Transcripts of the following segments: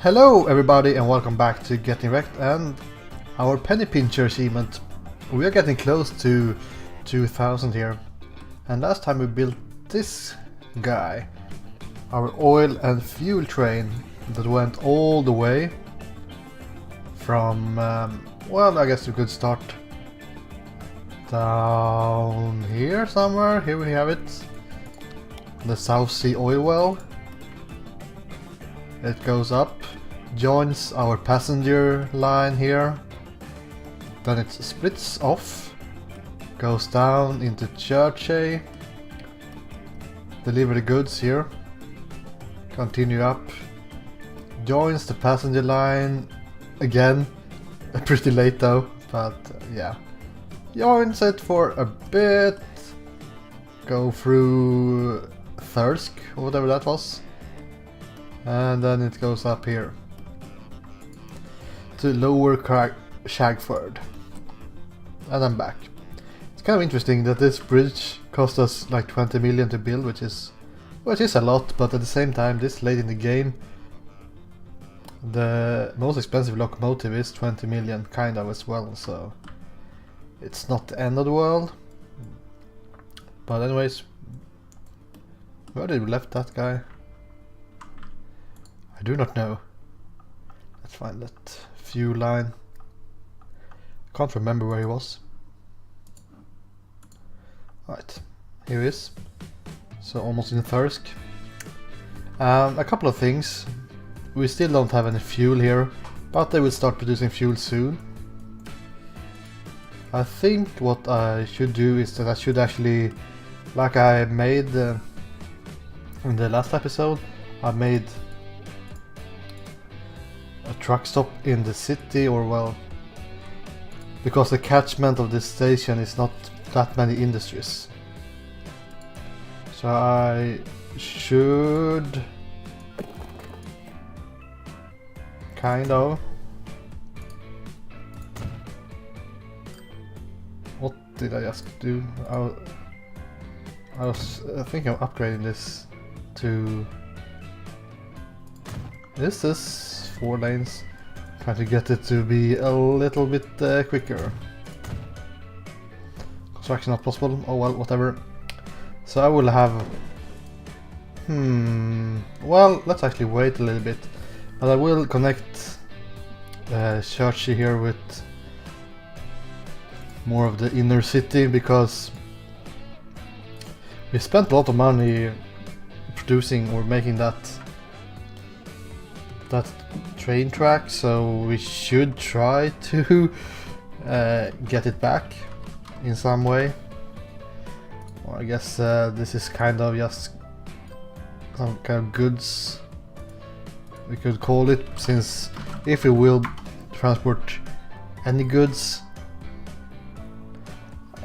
Hello everybody and welcome back to Getting Wrecked and our penny pincher achievement. We are getting close to 2000 here, and last time we built this guy, our oil and fuel train that went all the way from, well, I guess we could start down here somewhere. Here we have it, the South Sea oil well. It goes up, joins our passenger line here, then it splits off, goes down into Churchay, deliver the goods here, continue up, joins the passenger line again, pretty late though, but yeah, joins it for a bit, go through Thirsk or whatever that was. And then it goes up here to Lower Shagford, and I'm back. It's kind of interesting that this bridge cost us like 20 million to build, which is a lot, but at the same time, this late in the game, the most expensive locomotive is 20 million kind of as well, so it's not the end of the world. But anyways, where did we left that guy? I do not know. Let's find that fuel line. Can't remember where he was. Right, here he is. So almost in Thirsk. A couple of things. We still don't have any fuel here, but they will start producing fuel soon. I think what I should do is that I should actually, like I made in the last episode, I made a truck stop in the city, or well, because the catchment of this station is not that many industries. So I should kind of, what did I just do? I was thinking of upgrading this to, this is 4 lanes, trying to get it to be a little bit quicker. Construction not possible, oh well, whatever. So I will have, well, let's actually wait a little bit, but I will connect Churchy here with more of the inner city, because we spent a lot of money producing or making that train track, so we should try to get it back in some way. Or I guess this is kind of just some kind of goods, we could call it, since if we will transport any goods,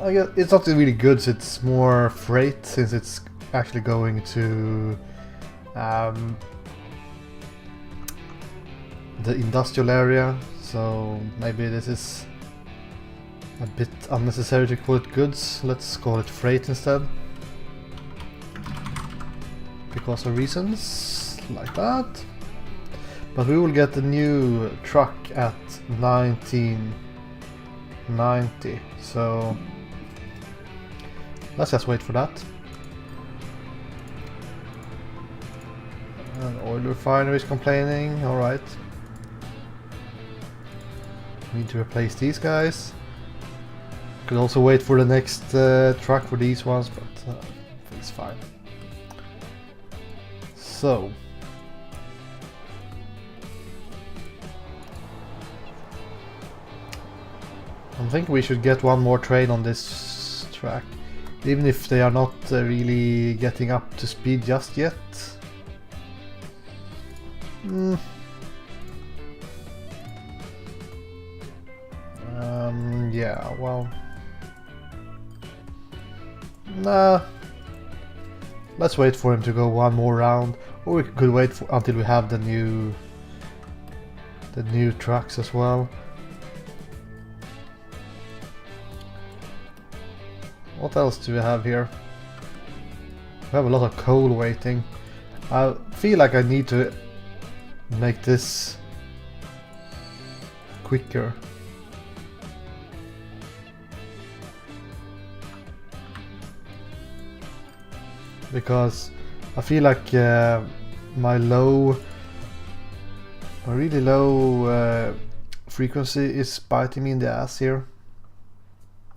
I guess it's not really goods, it's more freight, since it's actually going to the industrial area, so maybe this is a bit unnecessary to call it goods. Let's call it freight instead, because of reasons like that. But we will get a new truck at 1990, so let's just wait for that. And oil refinery is complaining, alright. Need to replace these guys. Could also wait for the next truck for these ones, but it's fine. So I think we should get one more train on this track, even if they are not really getting up to speed just yet. Yeah, well, nah, let's wait for him to go one more round, or we could wait until we have the new trucks as well. What else do we have here? We have a lot of coal waiting. I feel like I need to make this quicker. Because I feel like my really low frequency is biting me in the ass here.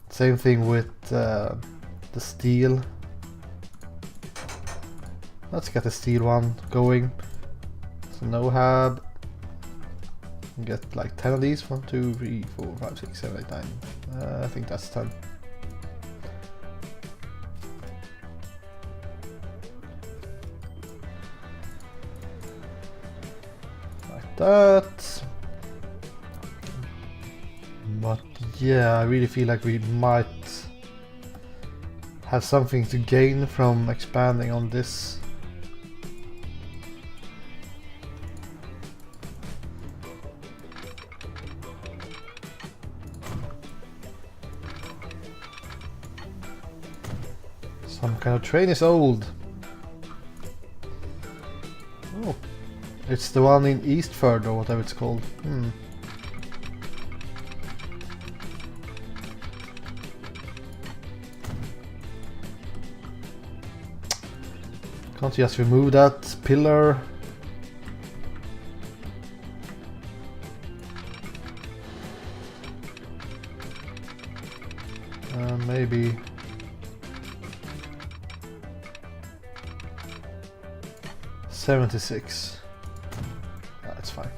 Same thing with the steel. Let's get the steel one going. So no hab. Get like 10 of these. 1, 2, 3, 4, 5, 6, 7, 8, 9. I think that's 10. Like that. But yeah, I really feel like we might have something to gain from expanding on this. Some kind of train is old. Oh, it's the one in Eastford or whatever it's called. Can't you just remove that pillar? Maybe. $76. That's fine.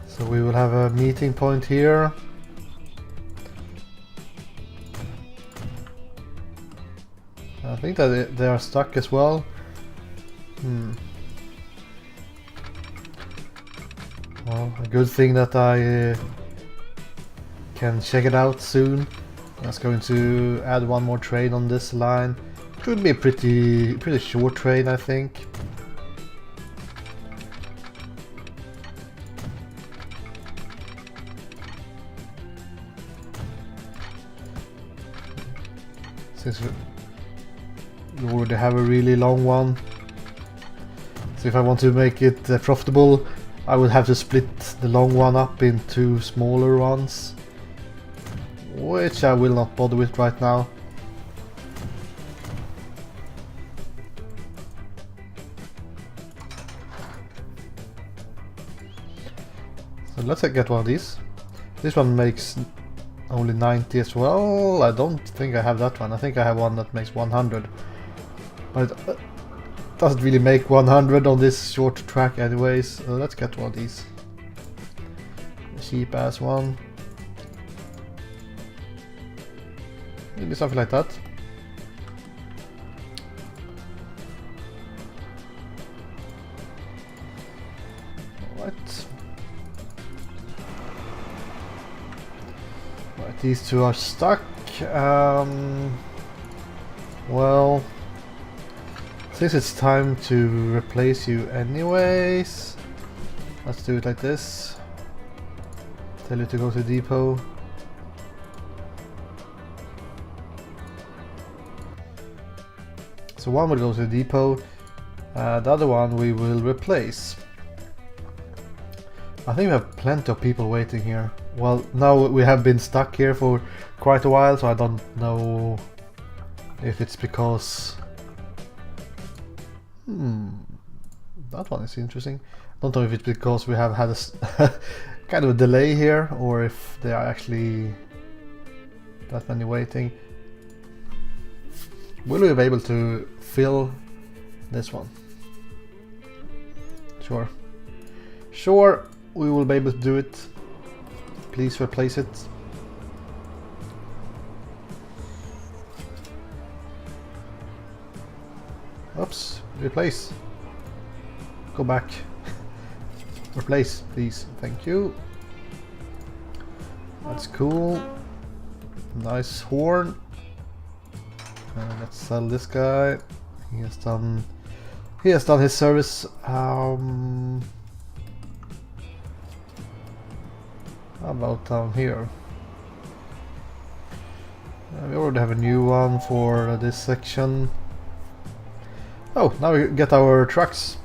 So we will have a meeting point here. I think that they are stuck as well. Well, a good thing that I can check it out soon. That's going to add one more train on this line. Could be a pretty short train, I think. Since we already have a really long one. So if I want to make it profitable, I would have to split the long one up into smaller ones. Which I will not bother with right now. So let's get one of these. This one makes only 90 as well. I don't think I have that one. I think I have one that makes 100. But it doesn't really make 100 on this short track anyways. So let's get one of these. A cheap ass one. Maybe something like that. Right. Right, these two are stuck. Well, since it's time to replace you anyways, let's do it like this. Tell you to go to depot. So one will go to the depot, the other one we will replace. I think we have plenty of people waiting here. Well, now we have been stuck here for quite a while, so I don't know if it's because... that one is interesting. I don't know if it's because we have had a kind of a delay here, or if there are actually that many waiting. Will we be able to fill this one? Sure. Sure, we will be able to do it. Please replace it. Oops, replace. Go back. Replace, please. Thank you. That's cool. Nice horn. Let's sell this guy. He has done his service. How about down here? We already have a new one for this section. Oh, now we get our trucks.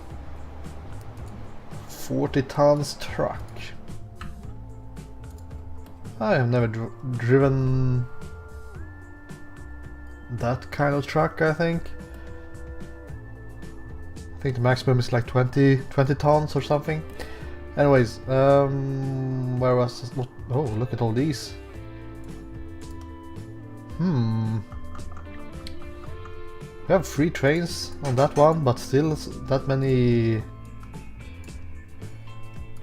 40 tons truck. I have never driven that kind of truck, I think. I think the maximum is like 20 tons or something. Anyways, where was this? Oh, look at all these. We have 3 trains on that one, but still that many.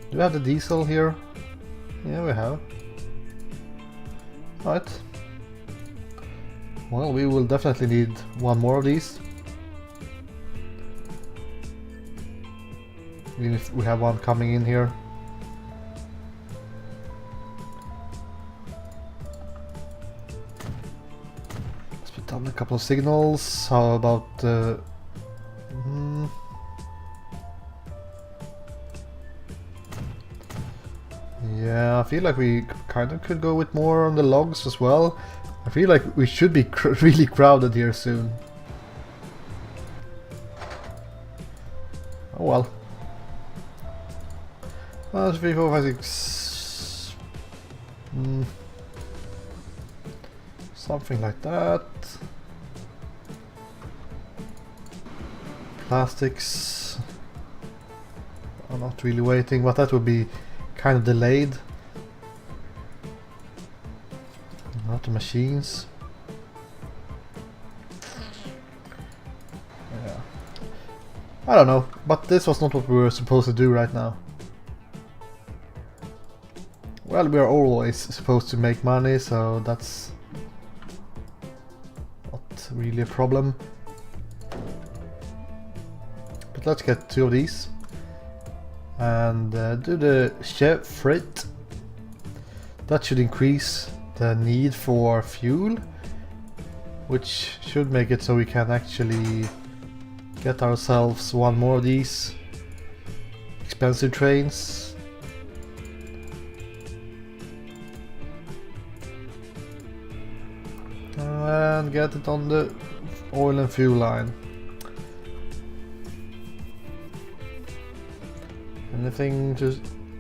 Do we have the diesel here? Yeah, we have. Right. Well, we will definitely need one more of these. Even if we have one coming in here. Let's put down a couple of signals. How about yeah, I feel like we kind of could go with more on the logs as well. I feel like we should be really crowded here soon. Oh well. 1, 2, 3, 4, 5, 6. Something like that. Plastics. I'm not really waiting, but that would be kind of delayed. Not the machines. Yeah. I don't know, but this was not what we were supposed to do right now. Well, we are always supposed to make money, so that's not really a problem. But let's get 2 of these and do the chef freight. That should increase the need for fuel, which should make it so we can actually get ourselves one more of these expensive trains. And get it on the oil and fuel line. Anything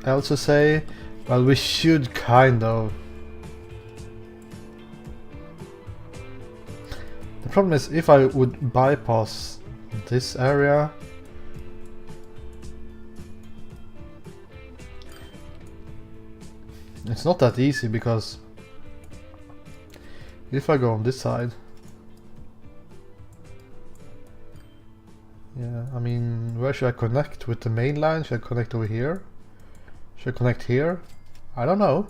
else to say? Well, we should kind of. The problem is if I would bypass this area, it's not that easy, because if I go on this side, yeah, I mean, where should I connect with the main line? Should I connect over here? Should I connect here? I don't know.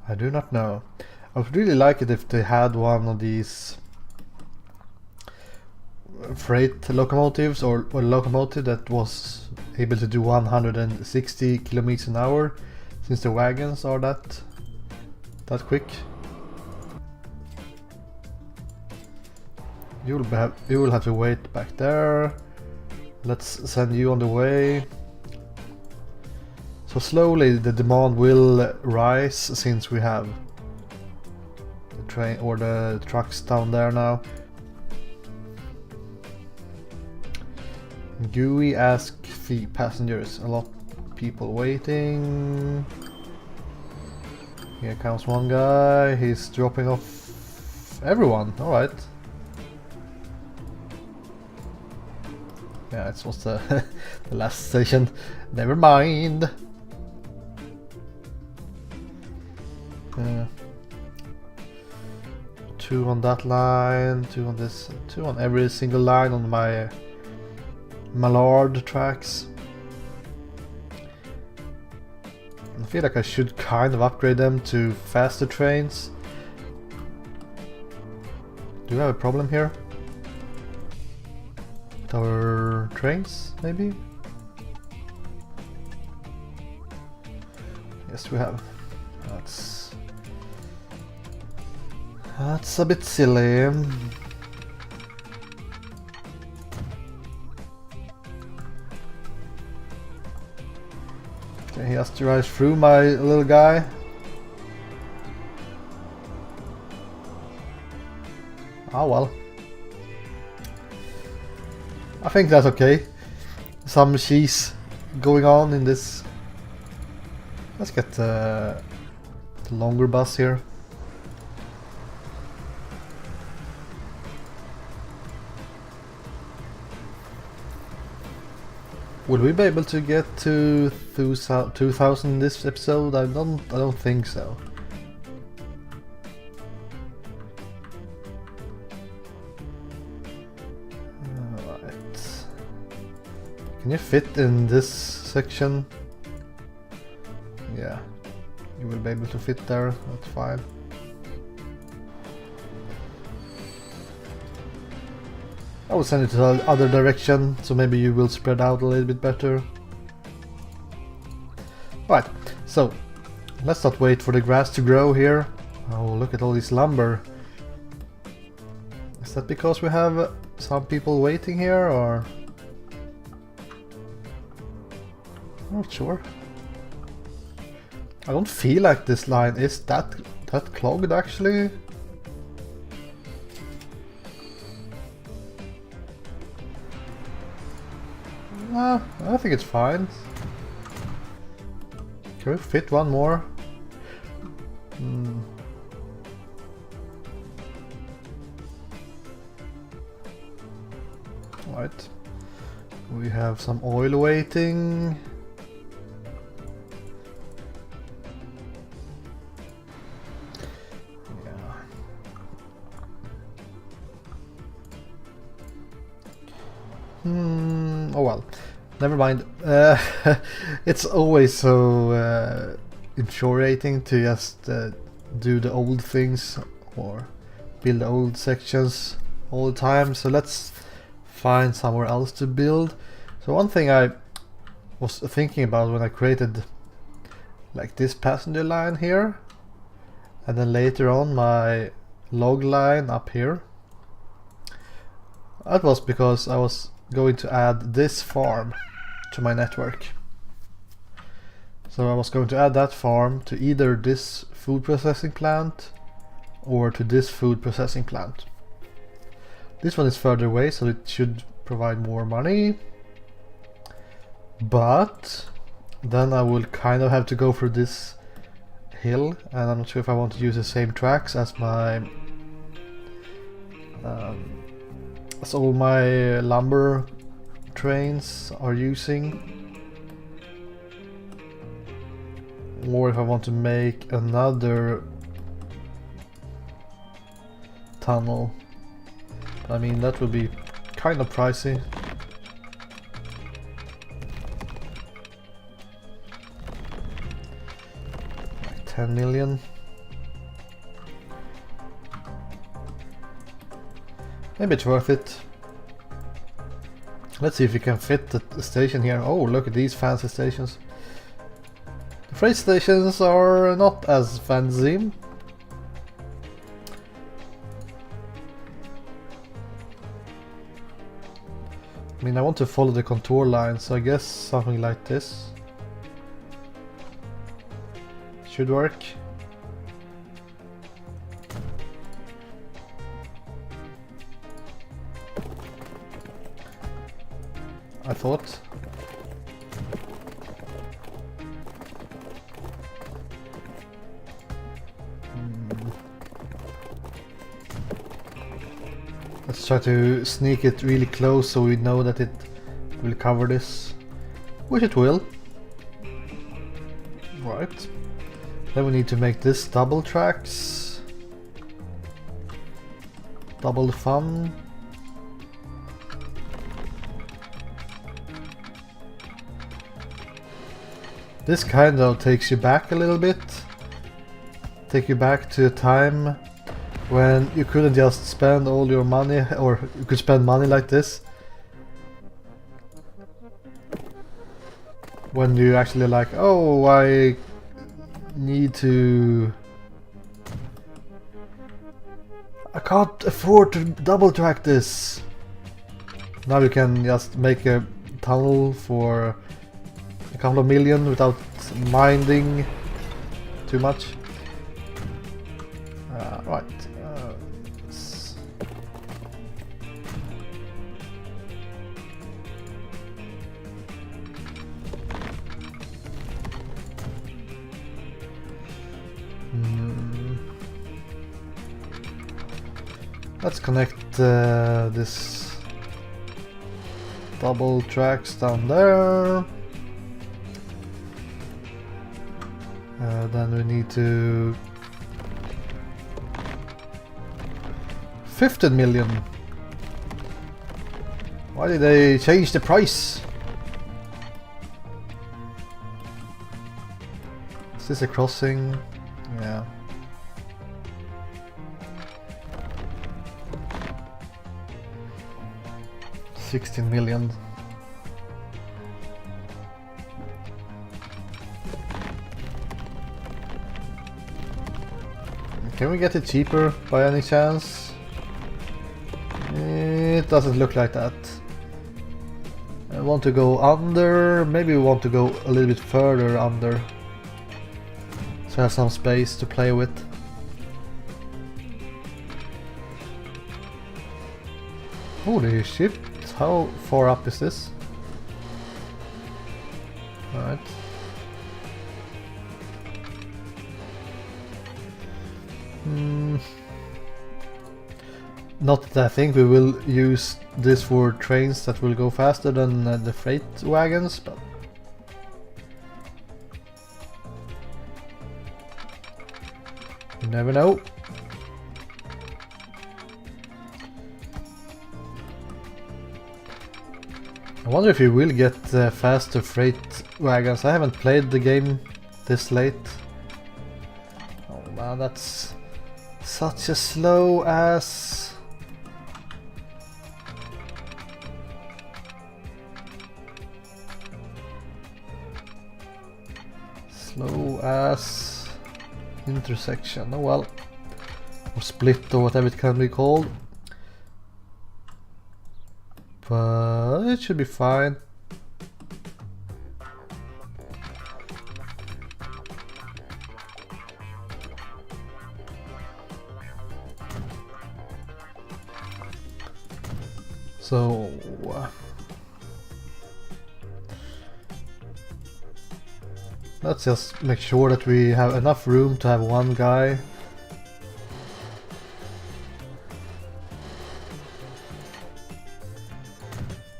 I do not know. I would really like it if they had one of these freight locomotives, or a locomotive that was able to do 160 kilometers an hour, since the wagons are that quick. You will have to wait back there. Let's send you on the way. So slowly the demand will rise, since we have the train or the trucks down there now. GUI ask fee passengers. A lot of people waiting. Here comes one guy. He's dropping off everyone. All right. Yeah, it was the the last station. Never mind. 2 on that line, 2 on this, 2 on every single line on my Mallard tracks. I feel like I should kind of upgrade them to faster trains. Do we have a problem here? With our trains, maybe? Yes, we have. That's a bit silly. Okay, he has to rise through my little guy. Ah well. I think that's okay. Some cheese going on in this. Let's get the longer bus here. Will we be able to get to 2000 in this episode? I don't think so. Alright. Can you fit in this section? Yeah. You will be able to fit there, that's fine. I will send it to the other direction, so maybe you will spread out a little bit better. Right, so let's not wait for the grass to grow here. Oh, look at all this lumber. Is that because we have some people waiting here, or? I'm not sure. I don't feel like this line is that clogged actually. I think it's fine. Can we fit one more? Right. We have some oil waiting. Oh well, never mind. It's always so infuriating to just do the old things or build old sections all the time. So let's find somewhere else to build. So one thing I was thinking about when I created like this passenger line here, and then later on my log line up here, that was because I was going to add this farm to my network. So I was going to add that farm to either this food processing plant or to this food processing plant. This one is further away, so it should provide more money, but then I will kind of have to go for this hill, and I'm not sure if I want to use the same tracks as my as all my lumber trains are using, or if I want to make another tunnel. I mean, that would be kind of pricey. Like 10 million. Maybe it's worth it. Let's see if we can fit the station here. Oh, look at these fancy stations. The freight stations are not as fancy. I mean, I want to follow the contour line, so I guess something like this should work. I thought. Let's try to sneak it really close so we know that it will cover this, which it will. Right. Then we need to make this double tracks. Double the fun. This kind of takes you back a little bit. Take you back to a time when you couldn't just spend all your money, or you could spend money like this. When you actually like, oh, I need to... I can't afford to double track this. Now you can just make a tunnel for a couple of million without minding too much. Right. Let's connect this double tracks down there. Then we need to 15 million. Why did they change the price? Is this a crossing? Yeah. $16 million. Can we get it cheaper by any chance? It doesn't look like that. I want to go under, maybe we want to go a little bit further under. So I have some space to play with. Holy shit, how far up is this? Alright. Not that I think we will use this for trains that will go faster than the freight wagons, but you never know. I wonder if you will get faster freight wagons. I haven't played the game this late. Oh man, that's such a slow ass. Slow ass intersection. Oh well. Or split or whatever it can be called. But it should be fine. So let's just make sure that we have enough room to have one guy.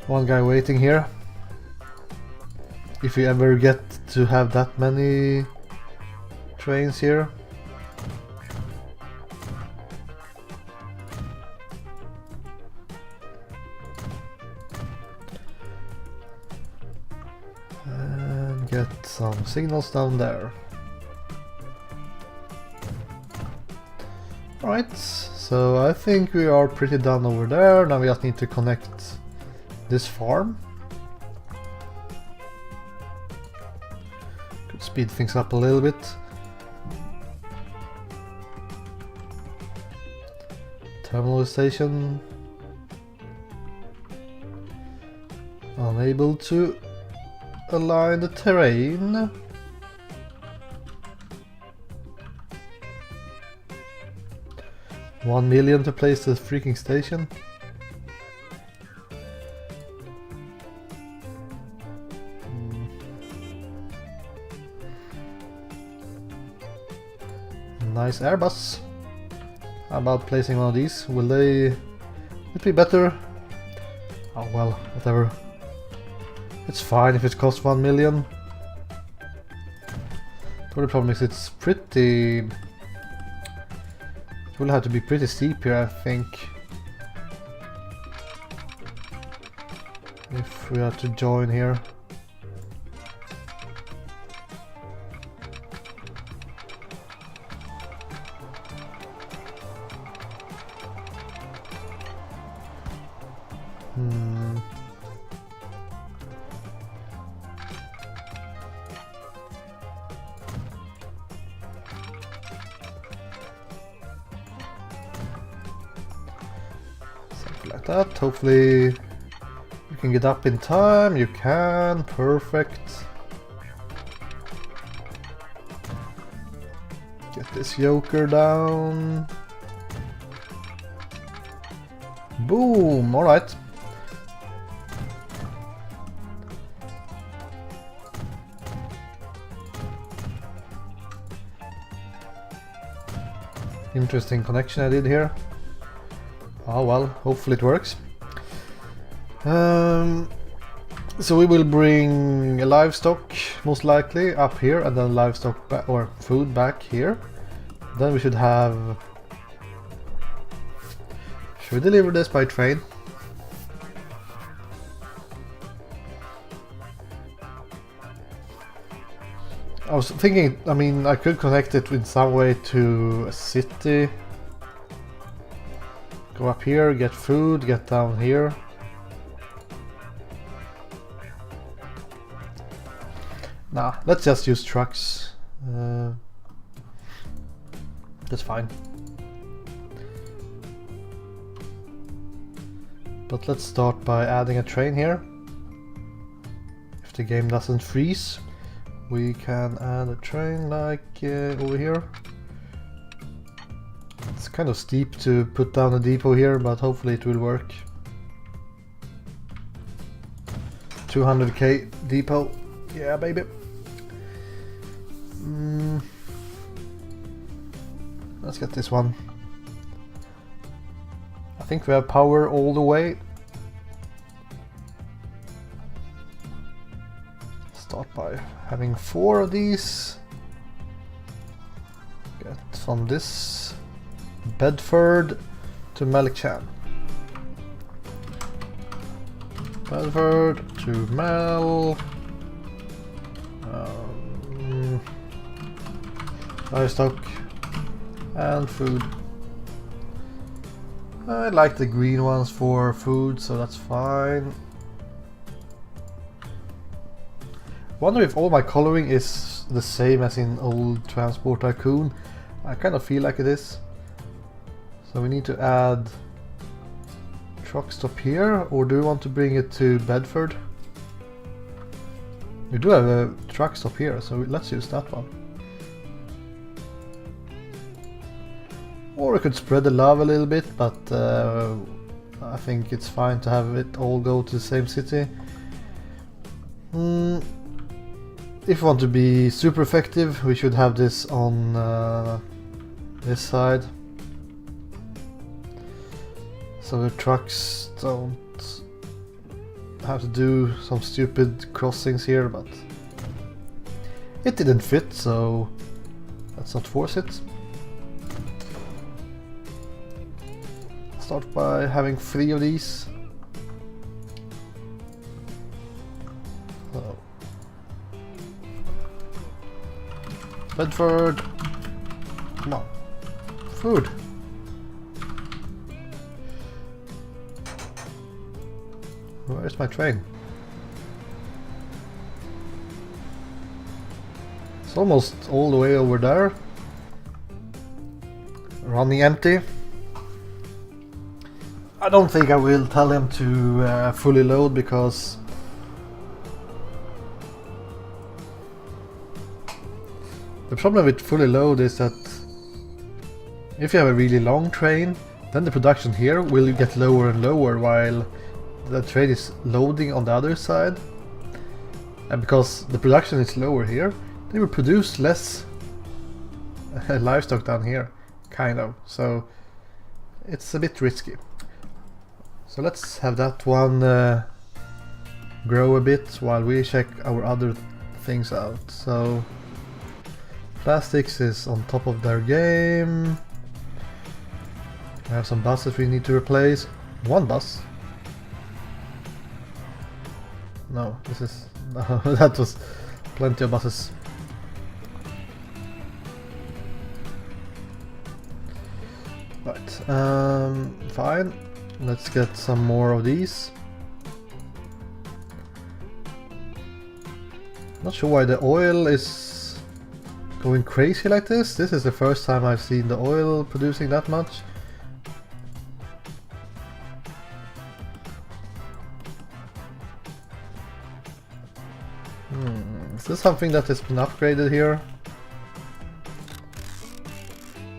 One guy waiting here. If we ever get to have that many trains here. And get some signals down there. Alright, so I think we are pretty done over there. Now we just need to connect this farm. Could speed things up a little bit. Terminal station. Unable to align the terrain. $1 million to place the freaking station. Nice Airbus. How about placing one of these? Will they... it be better? Oh well, whatever. It's fine if it costs 1 million. The only problem is it's pretty... it will have to be pretty steep here, I think. If we are to join here. Something like that. Hopefully you can get up in time. You can. Perfect. Get this yoker down. Boom! Alright. Interesting connection I did here. Oh well, hopefully it works. So we will bring livestock most likely up here, and then livestock or food back here. Then we should have... Should we deliver this by train? I was thinking, I mean, I could connect it in some way to a city. Go up here, get food, get down here. Nah, let's just use trucks. That's fine. But let's start by adding a train here. If the game doesn't freeze, we can add a train like over here. It's kind of steep to put down a depot here, but hopefully it will work. 200k depot. Yeah, baby. Let's get this one. I think we have power all the way. Start by having 4 of these. Get from this Bedford to Malikchan. Bedford to Mal. Livestock and food. I like the green ones for food, so that's fine. Wonder if all my coloring is the same as in old Transport Tycoon. I kind of feel like it is. So we need to add truck stop here, or do we want to bring it to Bedford? We do have a truck stop here, so let's use that one. Or we could spread the love a little bit, but I think it's fine to have it all go to the same city. If we want to be super effective, we should have this on this side. So the trucks don't have to do some stupid crossings here, but it didn't fit, so let's not force it. Start by having 3 of these. So. Bedford, come on, food. Where's my train? It's almost all the way over there. Running empty. I don't think I will tell him to fully load, because the problem with fully load is that if you have a really long train, then the production here will get lower and lower while the train is loading on the other side. And because the production is lower here, they will produce less livestock down here, kind of. So it's a bit risky. So let's have that one grow a bit while we check our other things out. So plastics is on top of their game. I have some buses we need to replace. 1 bus. No, this is no, that was plenty of buses. Right, fine. Let's get some more of these. Not sure why the oil is going crazy like this. This is the first time I've seen the oil producing that much. Is this something that has been upgraded here?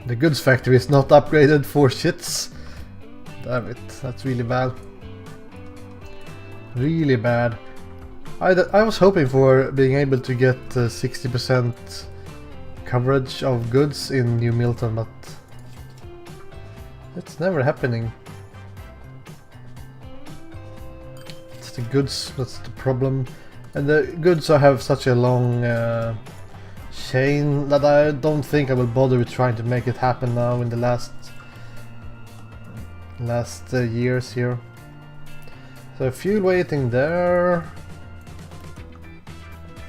The goods factory is not upgraded for shits. Damn it, that's really bad. Really bad. I was hoping for being able to get 60% coverage of goods in New Milton, but it's never happening. It's the goods that's the problem. And the goods have such a long chain that I don't think I will bother with trying to make it happen now in the last years here. So fuel waiting there.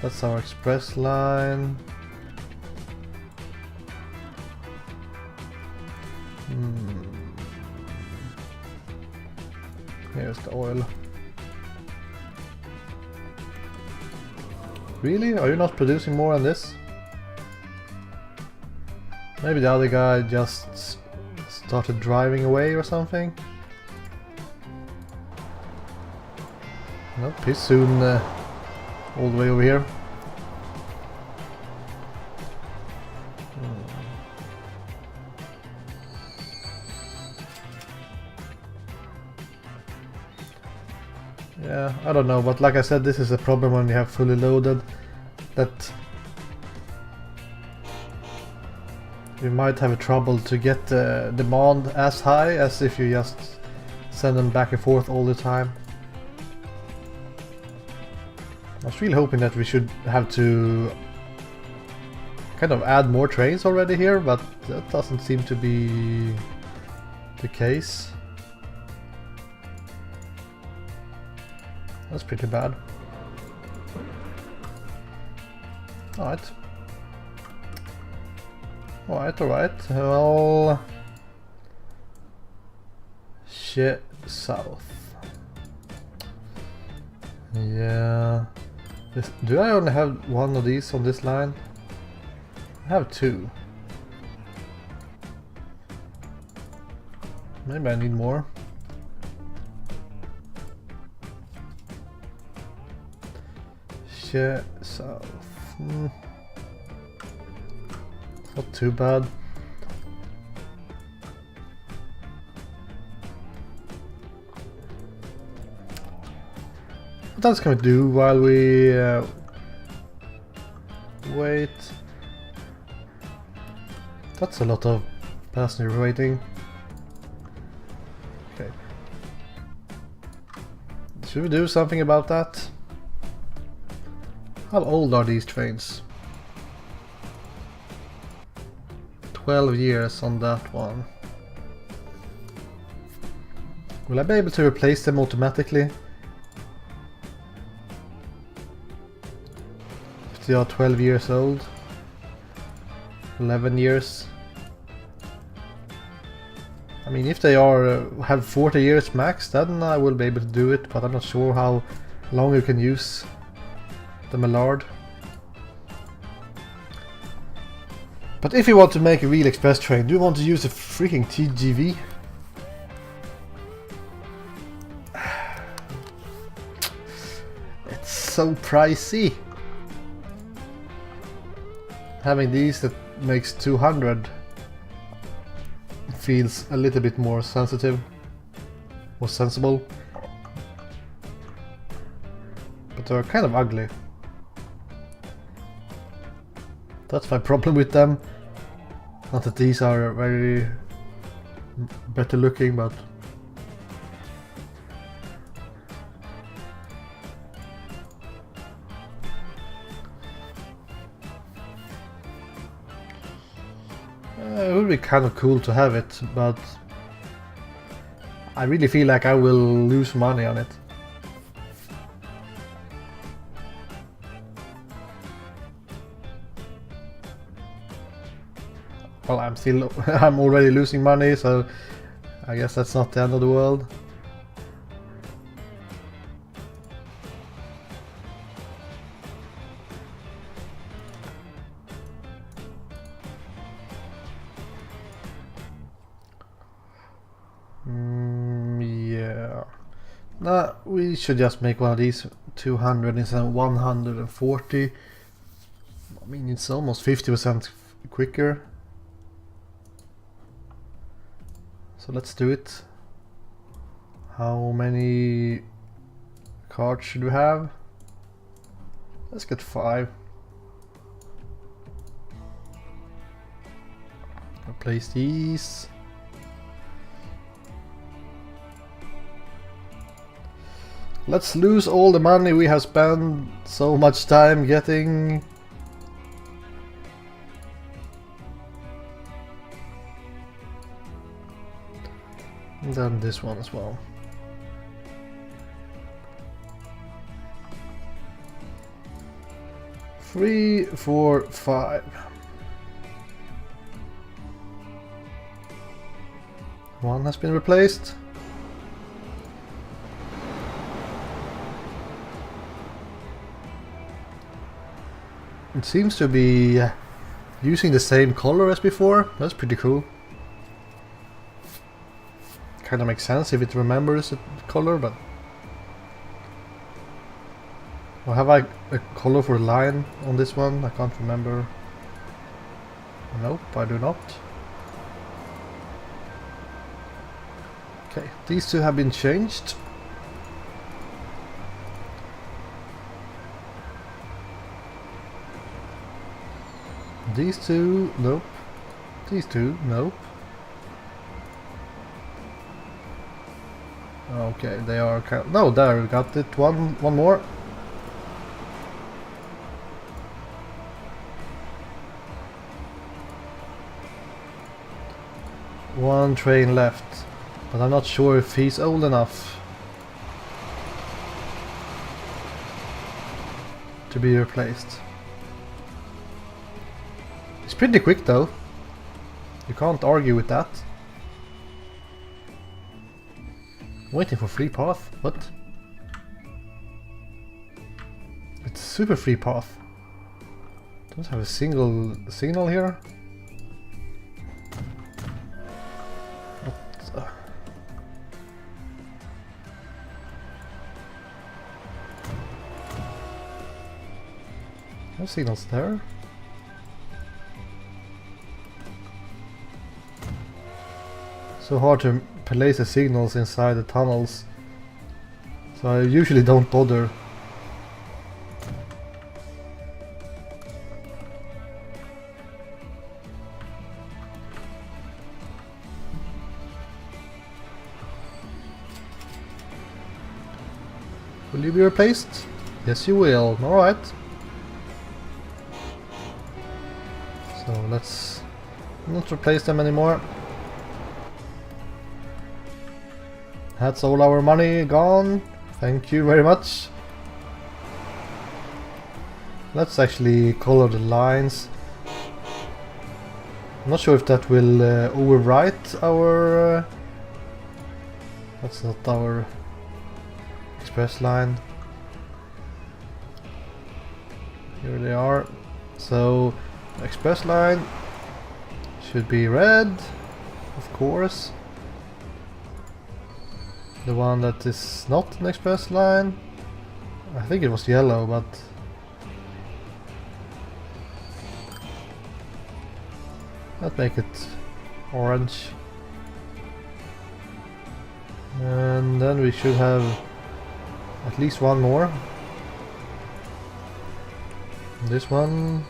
That's our express line. Here's the oil. Really? Are you not producing more on this? Maybe the other guy just started driving away or something? Nope, he's soon all the way over here. Yeah, I don't know, but like I said, this is a problem when you have fully loaded, that you might have trouble to get the demand as high as if you just send them back and forth all the time. I was really hoping that we should have to kind of add more trains already here, but that doesn't seem to be the case. That's pretty bad. Alright. Alright. Well... shit, south. Yeah... do I only have one of these on this line? I have two. Maybe I need more. Shit, south. Not too bad. What else can we do while we wait? That's a lot of passengers waiting. Okay. Should we do something about that? How old are these trains? 12 years on that one. Will I be able to replace them automatically? If they are 12 years old? 11 years? I mean, if they are have 40 years max, then I will be able to do it, but I'm not sure how long you can use the Mallard. But if you want to make a real express train, do you want to use a freaking TGV? It's so pricey. Having these that makes 200 feels a little bit more sensitive or sensible. But they're kind of ugly. That's my problem with them. Not that these are very better looking, but it would be kind of cool to have it, but I really feel like I will lose money on it. Well, I'm already losing money, so I guess that's not the end of the world. Yeah. Nah, we should just make one of these 200 instead of 140. I mean, it's almost 50% quicker. So let's do it. How many cards should we have? Let's get 5. Replace these. Let's lose all the money we have spent so much time getting. And then this one as well. Three, 4, 5. One has been replaced. It seems to be using the same color as before. That's pretty cool. Kind of makes sense if it remembers the color, but... Or have I a color for line on this one? I can't remember. Nope, I do not. Okay, these two have been changed. These two, nope. These two, nope. Okay, they are... No, there, we got it. One more. One train left, but I'm not sure if he's old enough to be replaced. It's pretty quick though. You can't argue with that. Waiting for free path? What? It's super free path. Don't have a single signal here. No signals there. So hard to place the signals inside the tunnels, so I usually don't bother. Will you be replaced? Yes, you will. Alright. So let's not replace them anymore. That's all our money gone. Thank you very much. Let's actually color the lines. I'm not sure if that will overwrite our... that's not our express line. Here they are. So, express line should be red, of course. The one that is not an express line, I think it was yellow, but let's make it orange. And then we should have at least one more. This one.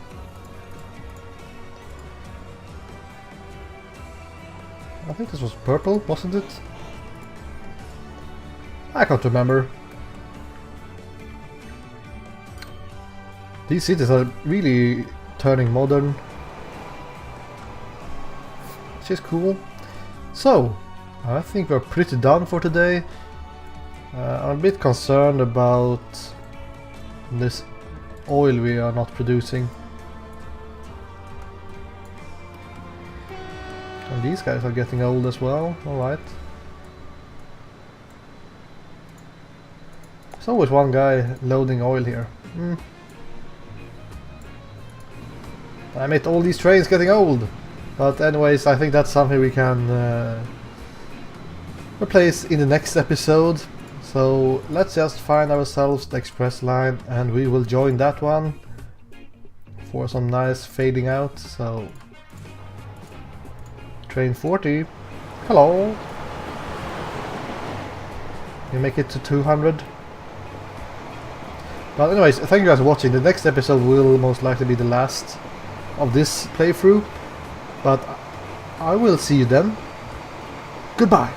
I think this was purple, wasn't it? I can't remember. These cities are really turning modern, which is cool. So, I think we're pretty done for today. I'm a bit concerned about this oil we are not producing. And these guys are getting old as well, alright. There's always one guy loading oil here. Damn it, all these trains getting old! But anyways, I think that's something we can replace in the next episode. So let's just find ourselves the express line and we will join that one for some nice fading out. So train 40, hello! You make it to 200. But anyways, thank you guys for watching. The next episode will most likely be the last of this playthrough, but I will see you then. Goodbye!